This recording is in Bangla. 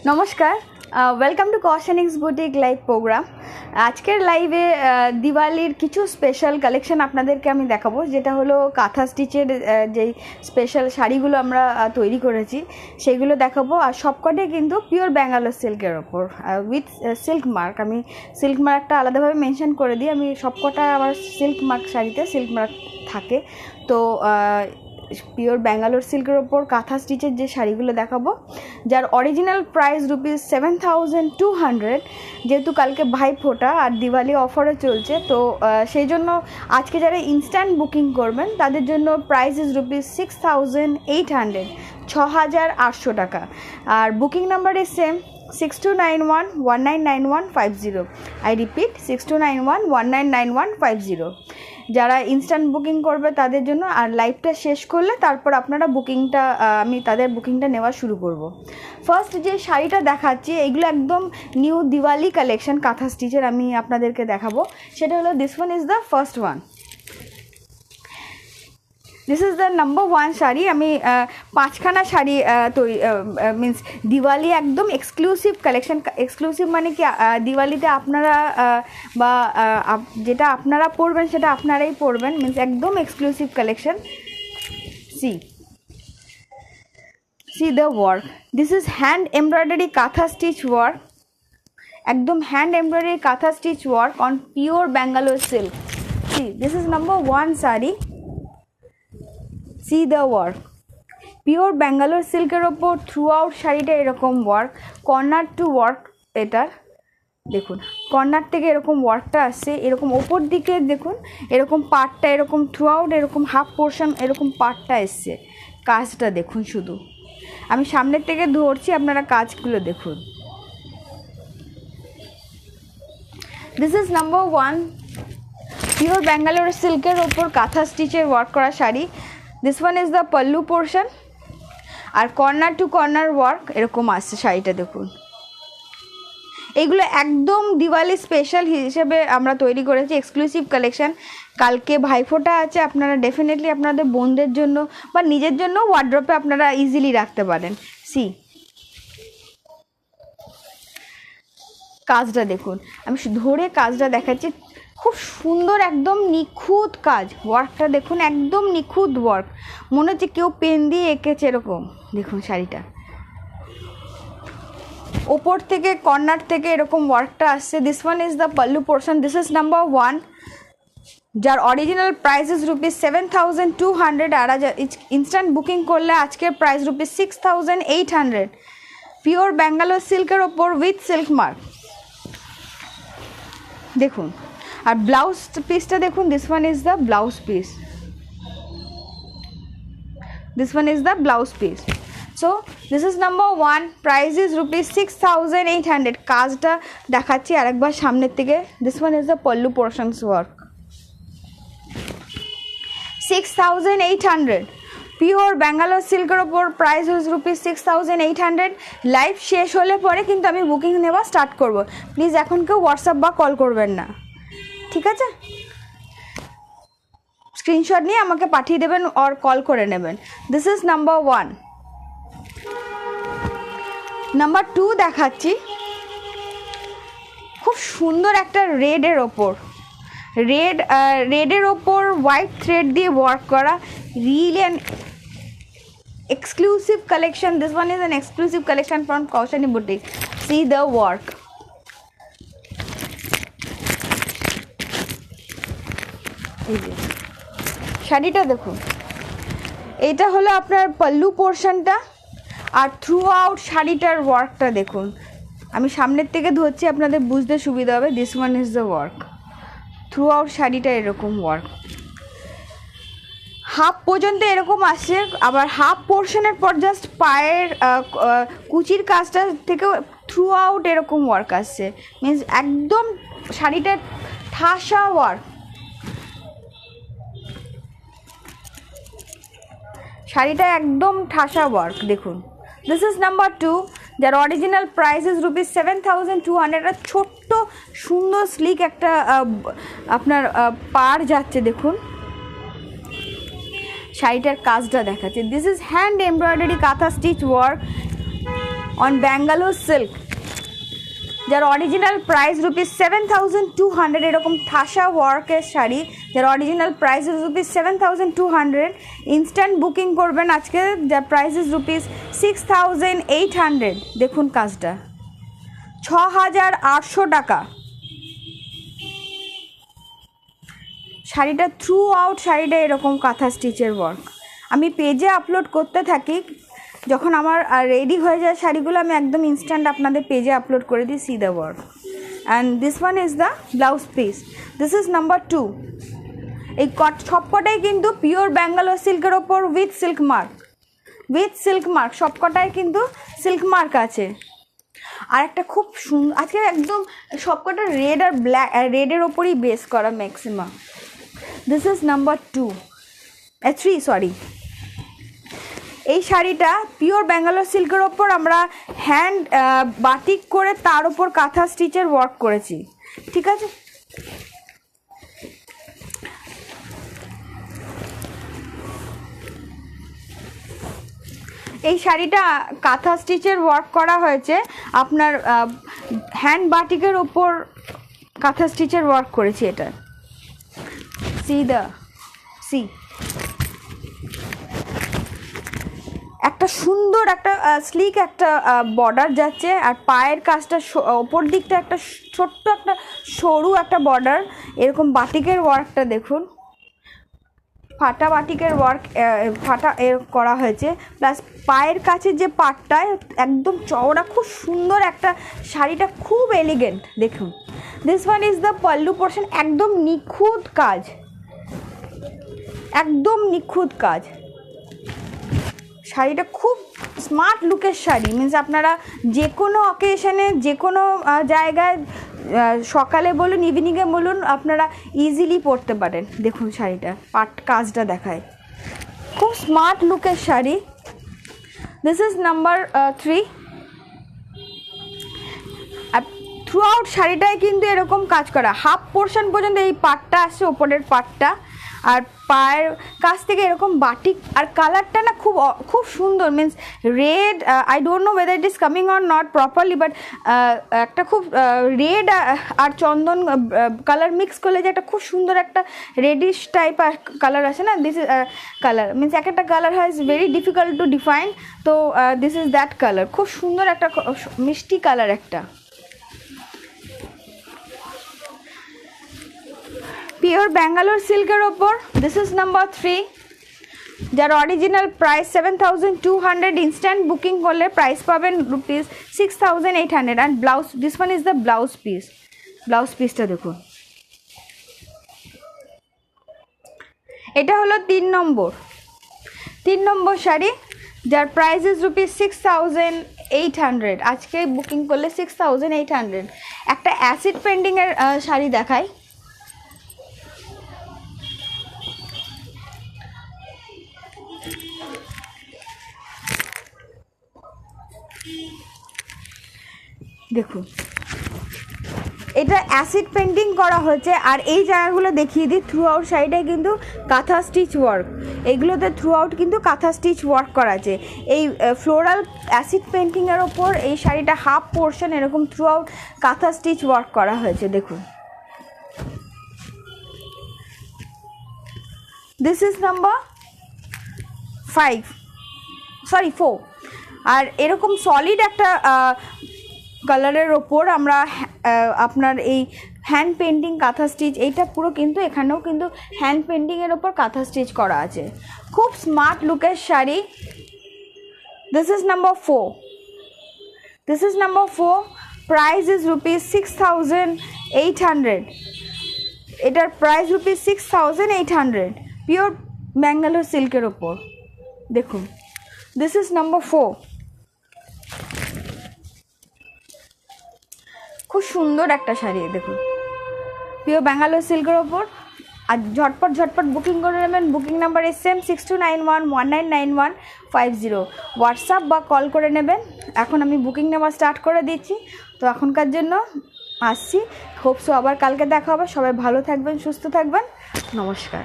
নমস্কার, welcome to cosmetics boutique live program. আজকের লাইভে দিওয়ালির কিছু স্পেশাল কালেকশন আপনাদেরকে আমি দেখাবো, যেটা হলো কাঁথা স্টিচের যেই স্পেশাল শাড়িগুলো আমরা তৈরি করেছি সেগুলো দেখাবো। আর সবকটাই কিন্তু পিওর ব্যাঙ্গালোর সিল্কের ওপর উইথ সিল্ক মার্ক। আমি সিল্ক মার্কটা আলাদাভাবে মেনশন করে দিই। আমি সবকটা আমার সিল্ক মার্ক শাড়িতে সিল্ক মার্ক থাকে। তো পিওর ব্যাঙ্গালোর সিল্কের ওপর কাঁথা স্টিচের যে শাড়িগুলো দেখাবো, যার অরিজিনাল প্রাইস ₹7,200। যেহেতু কালকে ভাইফোঁটা আর দিওয়ালি অফারও চলছে, তো সেই জন্য আজকে যারা ইনস্ট্যান্ট বুকিং করবেন তাদের জন্য প্রাইস ইজ ₹6,800, 6,800 টাকা। আর booking number is same, 6291199150। I repeat, 6291199150। যারা ইনস্ট্যান্ট বুকিং করবে তাদের জন্য। আর লাইভটা শেষ করলে তারপর আপনারা বুকিংটা, আমি তাদের বুকিংটা নেওয়া শুরু করব। ফার্স্ট যে শাড়িটা দেখাচ্ছি, এগুলো একদম নিউ দিওয়ালি কালেকশন কাঁথা স্টিচের আমি আপনাদেরকে দেখাবো। সেটা হলো this one is the first one. This is the number 1 sari. আমি 5খানা শাড়ি তৈরি, মিন্স দিওয়ালি একদম এক্সক্লুসিভ কালেকশন। এক্সক্লুসিভ মানে কি, দিওয়ালিতে আপনারা বা যেটা আপনারা পরবেন সেটা আপনারাই পরবেন, মিন্স একদম exclusive collection. C the work. This is hand embroidery কাঁথা স্টিচ ওয়ার্ক, একদম হ্যান্ড এমব্রয়ডারি কাঁথা stitch work on pure Bangalore silk. C this is number 1 sari. See the work, pure Bangalore সিল্কের ওপর থ্রু আউট শাড়িটা এরকম ওয়ার্ক, কর্নার টু ওয়ার্ক। এটার দেখুন কর্নার থেকে এরকম ওয়ার্কটা আসছে, এরকম ওপর দিকে দেখুন এরকম পার্টটা এরকম থ্রু আউট এরকম হাফ পোর্শন এরকম পার্টটা এসছে। কাজটা দেখুন, শুধু আমি সামনের থেকে ধরছি, আপনারা কাজগুলো দেখুন। This is number 1 pure Bangalore সিল্কের ওপর কাঁথা স্টিচের ওয়ার্ক করা sari. This one is the pallu portion, আর কর্নার টু কর্নার ওয়ার্ক এরকম আসছে শাড়িটা দেখুন। এইগুলো একদম দিওয়ালি স্পেশাল হিসেবে আমরা তৈরি করেছি, এক্সক্লুসিভ কালেকশন। কালকে ভাইফোঁটা আছে, আপনারা ডেফিনেটলি আপনাদের বোনদের জন্য বা নিজের জন্য ওয়ার্ড্রপে আপনারা ইজিলি রাখতে পারেন। সি কাজটা দেখুন, আমি ধরে কাজটা দেখাচ্ছি, খুব সুন্দর একদম নিখুঁত কাজ। ওয়ার্কটা দেখুন, একদম নিখুঁত ওয়ার্ক, মনে হচ্ছে কেউ পেন দিয়ে এঁকেছে এরকম। দেখুন শাড়িটা ওপর থেকে কর্নার থেকে এরকম ওয়ার্কটা আসছে। This one is the pallu portion. This is number 1, যার অরিজিনাল প্রাইস ইজ ₹7,200। আর ইনস্ট্যান্ট বুকিং করলে আজকের প্রাইস ₹6,800। পিওর ব্যাঙ্গালোর সিল্কের ওপর উইথ সিল্ক মার্ক দেখুন। আর ব্লাউজ পিসটা দেখুন, this one is the blouse piece. This one is the blouse piece. So this is number 1, price is ₹6,800। কাজটা দেখাচ্ছি আরেকবার সামনের থেকে। This one is the pallu portions work, 6,800। Pure Bangalore সিল্কের ওপর প্রাইস ইজ ₹6,800। লাইভ শেষ হলে পরে কিন্তু আমি বুকিং নেওয়া স্টার্ট করব। প্লিজ এখন কেউ হোয়াটসঅ্যাপ বা কল করবেন না, ঠিক আছে? স্ক্রিনশট নিয়ে আমাকে পাঠিয়ে দেবেন আর কল করে নেবেন। This is number 1। নাম্বার 2 দেখাচ্ছি, খুব সুন্দর একটা রেডের ওপর, রেডের ওপর হোয়াইট থ্রেড দিয়ে ওয়ার্ক করা, really an exclusive collection. This one is an exclusive collection from Koushani boutique. C the work. শাড়িটা দেখুন, এটা হলো আপনার পল্লু পোর্শনটা, আর থ্রু আউট শাড়িটার ওয়ার্কটা দেখুন। আমি সামনের থেকে ধরছি, আপনাদের বুঝতে সুবিধা হবে। This one is the work, through out শাড়িটা এরকম ওয়ার্ক, হাফ পর্যন্ত এরকম আসছে। আবার হাফ পোর্শনের পর জাস্ট পায়ের কুচির কাজটা থেকেও থ্রু আউট এরকম ওয়ার্ক আসছে, মিনস একদম শাড়িটার ঠাসা ওয়ার্ক। শাড়িটা একদম ঠাসা ওয়ার্ক দেখুন। দিস ইজ নাম্বার 2, যার অরিজিনাল প্রাইস ইজ ₹7,200। ছোট্ট সুন্দর স্লিক একটা আপনার পার যাচ্ছে দেখুন। শাড়িটার কাজটা দেখাচ্ছে। দিস ইজ হ্যান্ড এমব্রয়ডারি কাঁথা stitch work on Bangalore silk, যার অরিজিনাল প্রাইস ₹7,200, এরকম ঠাসা ওয়ার্কের শাড়ি যার অরিজিনাল প্রাইস ₹7,200। ইনস্ট্যান্ট বুকিং করবেন আজকে, যার প্রাইস ₹6,800। দেখুন কাজটা 6,800 টাকা। শাড়িটা থ্রু আউট শাড়িটা এরকম কাঁথা স্টিচের ওয়ার্ক। আমি পেজে আপলোড করতে থাকি, যখন আমার রেডি হয়ে যায় শাড়িগুলো আমি একদম ইনস্ট্যান্ট আপনাদের পেজে আপলোড করে দিই। C the work. And this one is the blouse piece. This is number 2। এই সবকটাই কিন্তু পিওর ব্যাঙ্গালোর সিল্কের ওপর উইথ সিল্ক মার্ক, সবকটাই কিন্তু সিল্ক মার্ক আছে। আর একটা খুব সুন্দর, আজকে একদম সবকটা রেড আর ব্ল্যাক, রেডের ওপরই বেস করা maximum. This is number 3 sorry. এই শাড়িটা পিওর ব্যাঙ্গালোর সিল্কের ওপর আমরা হ্যান্ড বাটিক করে তার ওপর কাঁথা স্টিচের ওয়ার্ক করেছি, ঠিক আছে। এই শাড়িটা কাঁথা স্টিচের ওয়ার্ক করা হয়েছে, আপনার হ্যান্ড বাটিকের ওপর কাঁথা স্টিচের ওয়ার্ক করেছি এটা। সি একটা সুন্দর একটা স্লিক একটা বর্ডার যাচ্ছে, আর পায়ের কাজটা ওপর দিকটা একটা ছোট্ট একটা সরু একটা বর্ডার, এরকম বাটিকের ওয়ার্কটা দেখুন, ফাটা বাটিকের ওয়ার্ক ফাটা করা হয়েছে। প্লাস পায়ের কাছে যে পাটটায় একদম চওড়া, খুব সুন্দর একটা শাড়িটা, খুব এলিগেন্ট। দেখুন this one is the pallu portion, একদম নিখুঁত কাজ, একদম নিখুঁত কাজ। শাড়িটা খুব স্মার্ট লুকের শাড়ি, মিনস আপনারা যে কোনো অকেশনে যে কোনো জায়গায় সকালে বলুন ইভিনিংয়ে বলুন আপনারা ইজিলি পরতে পারেন। দেখুন শাড়িটা পাট কাজটা দেখায়, খুব স্মার্ট লুকের শাড়ি। This is number 3। আর থ্রু আউট শাড়িটায় কিন্তু এরকম কাজ করা, হাফ পোর্শন পর্যন্ত এই পাটটা আসছে, ওপরের পাটটা, আর পায়ের কাছ থেকে এরকম বাটিক। আর কালারটা না খুব সুন্দর, means red, I don't know whether it is coming or not properly, but একটা খুব রেড আর চন্দন কালার মিক্স করলে যে একটা খুব সুন্দর একটা রেডিশ টাইপ কালার আছে না, দিস ইজ কালার, মিন্স এক একটা colour has very difficult to define, তো দিস ইজ দ্যাট কালার, খুব সুন্দর একটা মিষ্টি কালার একটা। পিওর ব্যাঙ্গালোর সিল্কের ওপর দিস ইজ নাম্বার 3, যার অরিজিনাল প্রাইস 7,200। ইনস্ট্যান্ট বুকিং করলে প্রাইস পাবেন ₹6,800। And blouse, this one is the blouse piece. Blouse পিসটা দেখুন, এটা হলো 3 নম্বর শাড়ি, যার প্রাইস ইজ ₹6,800। আজকে বুকিং করলে 6,800। একটা অ্যাসিড পেন্টিংয়ের শাড়ি দেখাই, দেখুন এটা অ্যাসিড পেন্টিং করা হয়েছে। আর এই জায়গাগুলো দেখিয়ে দিই, থ্রু আউট শাড়িটায় কিন্তু কাঁথা স্টিচ ওয়ার্ক, এইগুলোতে থ্রু আউট কিন্তু কাঁথা স্টিচ ওয়ার্ক করা আছে। এই ফ্লোরাল অ্যাসিড পেন্টিংয়ের ওপর এই শাড়িটা হাফ পোর্শন এরকম থ্রু আউট কাঁথা স্টিচ ওয়ার্ক করা হয়েছে। দেখুন দিস ইজ নাম্বার 4। আর এরকম সলিড একটা কালারের ওপর আমরা আপনার এই হ্যান্ড পেন্টিং কাঁথা স্টিচ, এইটা পুরো কিন্তু এখানেও কিন্তু হ্যান্ড পেন্টিংয়ের ওপর কাঁথা স্টিচ করা আছে, খুব স্মার্ট লুকের sari. This is number 4। Price is ₹6,800। এটার প্রাইস ₹6,800, পিওর ব্যাঙ্গালোর সিল্কের ওপর। দেখুন দিস ইজ নাম্বার 4, খুব সুন্দর একটা শাড়ি। দেখুন পিওর ব্যাঙ্গালোর সিল্কের ওপর। আর ঝটপট বুকিং করে নেবেন। বুকিং নাম্বার SM 6291199150, হোয়াটসঅ্যাপ বা কল করে নেবেন। এখন আমি বুকিং নেওয়া স্টার্ট করে দিচ্ছি, তো এখনকার জন্য আসছি। হোপসো আবার কালকে দেখা হবে। সবাই ভালো থাকবেন, সুস্থ থাকবেন, নমস্কার।